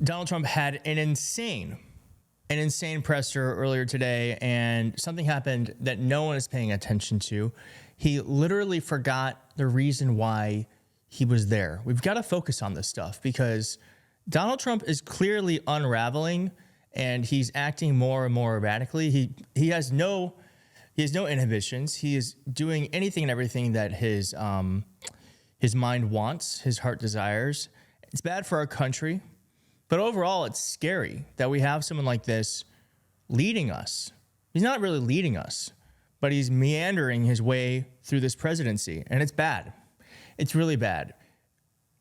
Donald Trump had an insane presser earlier today, and something happened that no one is paying attention to. He literally forgot the reason why he was there. We've got to focus on this stuff because Donald Trump is clearly unraveling, and he's acting more and more erratically. He has no inhibitions. He is doing anything and everything that his mind wants, his heart desires. It's bad for our country, but overall, it's scary that we have someone like this leading us. He's not really leading us, but he's meandering his way through this presidency, and it's bad. It's really bad.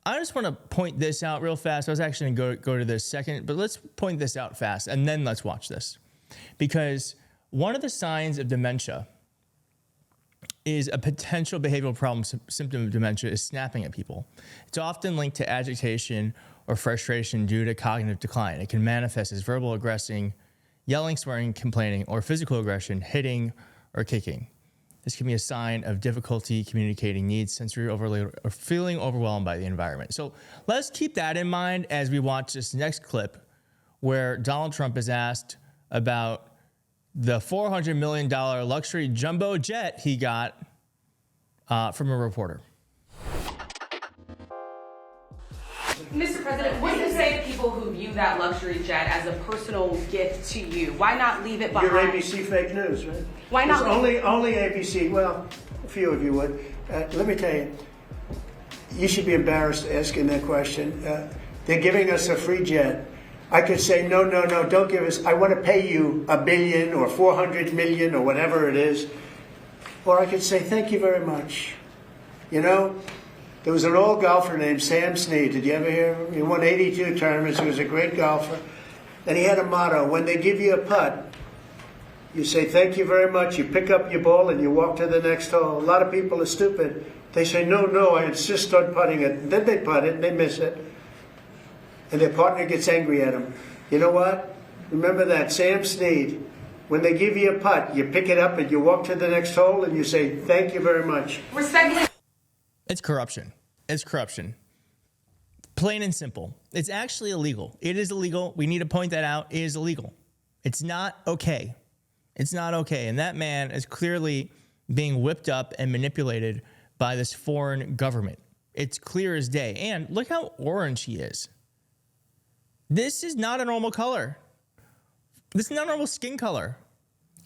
I just want to point this out real fast. I was actually going to go to this second, but let's point this out fast, and then let's watch this. Because one of the signs of dementia is a potential behavioral problem. Symptom of dementia is snapping at people. It's often linked to agitation or frustration due to cognitive decline. It can manifest as verbal aggressing, yelling, swearing, complaining, or physical aggression, hitting or kicking. This can be a sign of difficulty communicating needs, sensory overload, or feeling overwhelmed by the environment. So let's keep that in mind as we watch this next clip where Donald Trump is asked about the $400 million luxury jumbo jet he got from a reporter. Mr. President, what do you say to people who view that luxury jet as a personal gift to you? Why not leave it behind? You're ABC fake news, right? Why not? Only ABC. Well, a few of you would. Let me tell you, you should be embarrassed asking that question. They're giving us a free jet. I could say, no, don't give us. I want to pay you $1 billion or 400 million or whatever it is. Or I could say, thank you very much. You know, there was an old golfer named Sam Snead. Did you ever hear of him? He won 82 tournaments. He was a great golfer. And he had a motto. When they give you a putt, you say, thank you very much. You pick up your ball and you walk to the next hole. A lot of people are stupid. They say, no, I insist on putting it. And then they putt it and they miss it. And their partner gets angry at them. You know what? Remember that, Sam Snead. When they give you a putt, you pick it up and you walk to the next hole and you say, thank you very much. Respectfully. It's corruption. It's corruption. Plain and simple. It's actually illegal. It is illegal. We need to point that out. It is illegal. It's not okay. It's not okay. And that man is clearly being whipped up and manipulated by this foreign government. It's clear as day. And look how orange he is. This is not a normal color. This is not a normal skin color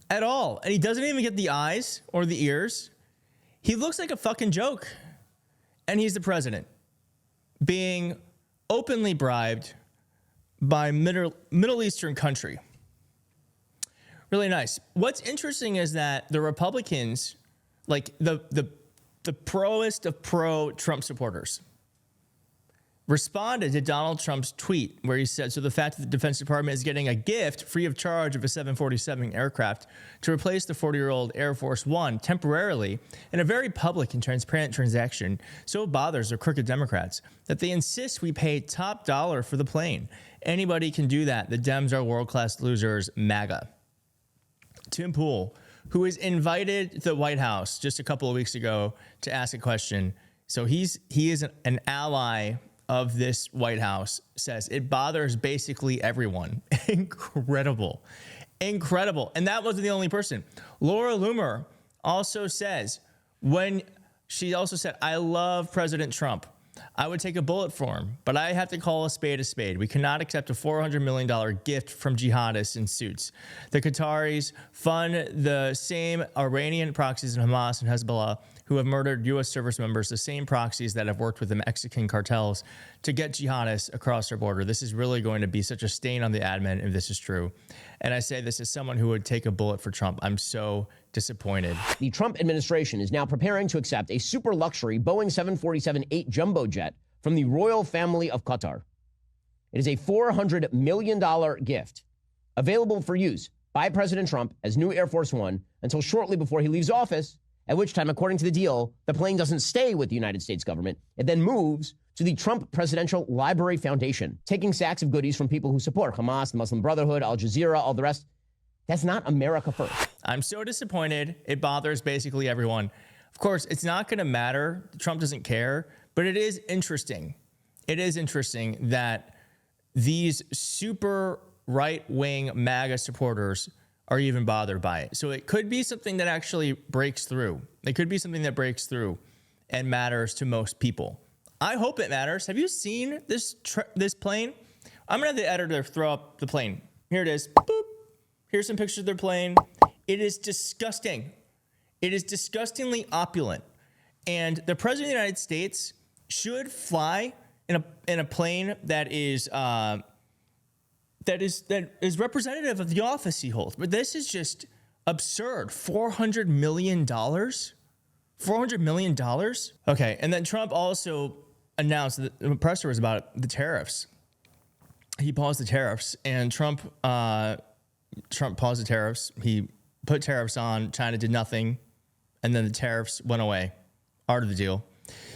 at all. And he doesn't even get the eyes or the ears. He looks like a fucking joke. And he's the president being openly bribed by Middle Eastern country. Really nice. What's interesting is that the Republicans, like the proest of pro-Trump supporters, responded to Donald Trump's tweet where he said, so the fact that the Defense Department is getting a gift free of charge of a 747 aircraft to replace the 40-year-old Air Force One temporarily in a very public and transparent transaction so bothers the crooked Democrats that they insist we pay top dollar for the plane. Anybody can do that. The Dems are world-class losers, MAGA. Tim Pool, who was invited to the White House just a couple of weeks ago to ask a question. So he is an ally of this White House, says it bothers basically everyone. Incredible. And that wasn't the only person. Laura Loomer also says, I love President Trump. I would take a bullet for him, but I have to call a spade a spade. We cannot accept a $400 million gift from jihadists in suits. The Qataris fund the same Iranian proxies in Hamas and Hezbollah who have murdered U.S. service members, the same proxies that have worked with the Mexican cartels to get jihadists across our border. This is really going to be such a stain on the admin if this is true. And I say this as someone who would take a bullet for Trump. I'm so disappointed. The Trump administration is now preparing to accept a super luxury Boeing 747-8 jumbo jet from the royal family of Qatar. It is a $400 million gift available for use by President Trump as new Air Force One until shortly before he leaves office, at which time, according to the deal, the plane doesn't stay with the United States government. It then moves to the Trump Presidential Library Foundation, taking sacks of goodies from people who support Hamas, the Muslim Brotherhood, Al Jazeera, all the rest. That's not America first. I'm so disappointed. It bothers basically everyone. Of course, it's not going to matter. Trump doesn't care, but it is interesting. It is interesting that these super right-wing MAGA supporters are even bothered by it. So it could be something that actually breaks through. It could be something that breaks through and matters to most people. I hope it matters. Have you seen this plane? I'm gonna have the editor throw up the plane. Here it is. Boop. Here's some pictures of their plane. It is disgusting. It is disgustingly opulent. And the president of the United States should fly in a plane that is representative of the office he holds. But this is just absurd. $400 million? $400 million? Okay, and then Trump also announced that the presser was about the tariffs. He paused the tariffs, and Trump paused the tariffs. He put tariffs on. China did nothing, and then the tariffs went away. Art of the deal.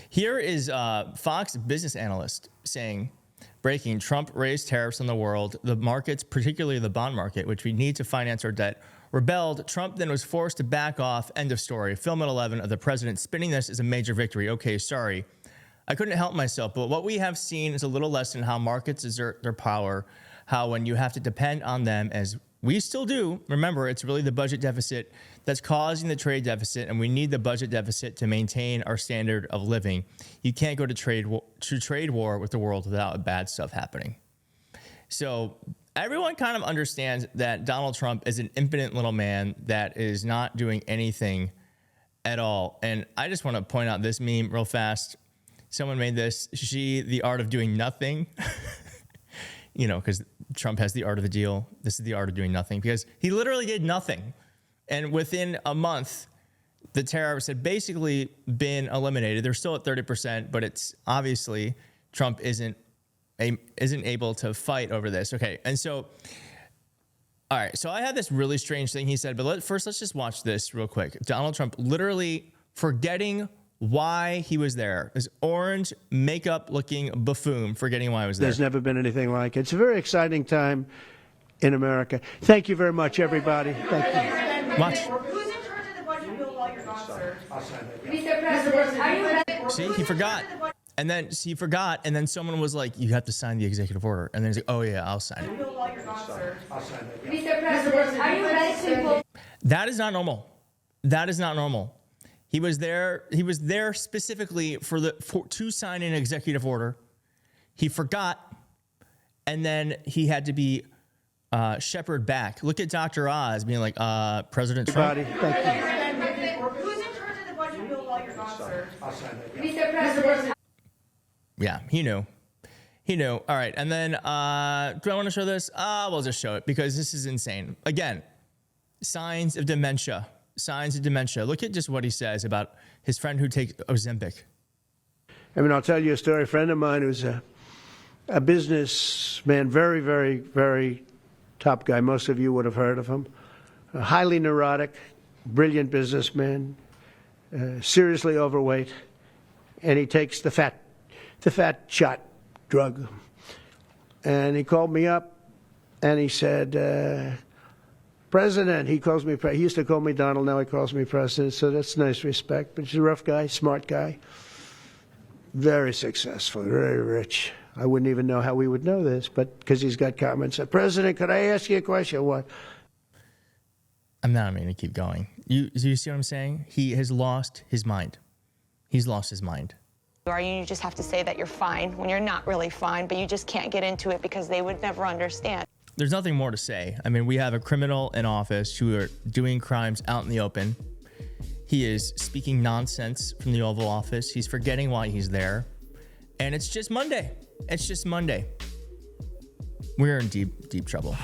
Here is Fox business analyst saying, breaking, Trump raised tariffs on the world. The markets, particularly the bond market, which we need to finance our debt, rebelled. Trump then was forced to back off. End of story. Film at 11 of the president spinning this as a major victory. Okay, sorry. I couldn't help myself, but what we have seen is a little lesson how markets exert their power, how when you have to depend on them, as we still do, remember, it's really the budget deficit that's causing the trade deficit, and we need the budget deficit to maintain our standard of living. You can't go to trade war with the world without bad stuff happening. So everyone kind of understands that Donald Trump is an impotent little man that is not doing anything at all. And I just want to point out this meme real fast. Someone made this, the art of doing nothing. You know, because Trump has the art of the deal. This is the art of doing nothing, because he literally did nothing. And within a month, the tariffs had basically been eliminated. They're still at 30%, but it's obviously Trump isn't able to fight over this. Okay, and so, all right, so I had this really strange thing he said, but let's just watch this real quick. Donald Trump literally forgetting why he was there. This orange makeup-looking buffoon forgetting why he was there. There's never been anything like it. It's a very exciting time in America. Thank you very much, everybody. Thank you. Watch. Who's in charge of the budget bill while you're gone, sir? I'll sign that. Mr. President, are you ready? See, he forgot. And then he forgot, and then someone was like, you have to sign the executive order. And then he's like, oh yeah, I'll sign it. Bill while you're gone, sir. I'll sign that. Mr. President, are you ready to vote? That is not normal. That is not normal. He was there specifically to sign an executive order. He forgot, and then he had to be shepherded back. Look at Dr. Oz being like, President Trump. Thank you. Who's in charge of the budget bill while you're gone, sir? I'll sign that. Mr. President. Yeah, he knew. He knew. All right, and then do I want to show this? We'll just show it because this is insane. Again, signs of dementia. Signs of dementia. Look at just what he says about his friend who takes Ozempic. I mean, I'll tell you a story. A friend of mine who's a businessman, very, very, very top guy. Most of you would have heard of him. A highly neurotic, brilliant businessman, seriously overweight, and he takes the fat shot drug. And he called me up, and he said, President, he calls me, he used to call me Donald, now he calls me President, so that's nice respect. But he's a rough guy, smart guy, very successful, very rich. I wouldn't even know how we would know this, but because he's got comments. President, could I ask you a question? What? I'm not going to keep going. You see what I'm saying? He has lost his mind. He's lost his mind. You just have to say that you're fine when you're not really fine, but you just can't get into it because they would never understand. There's nothing more to say. I mean, we have a criminal in office who are doing crimes out in the open. He is speaking nonsense from the Oval Office. He's forgetting why he's there. And it's just Monday. It's just Monday. We're in deep, deep trouble.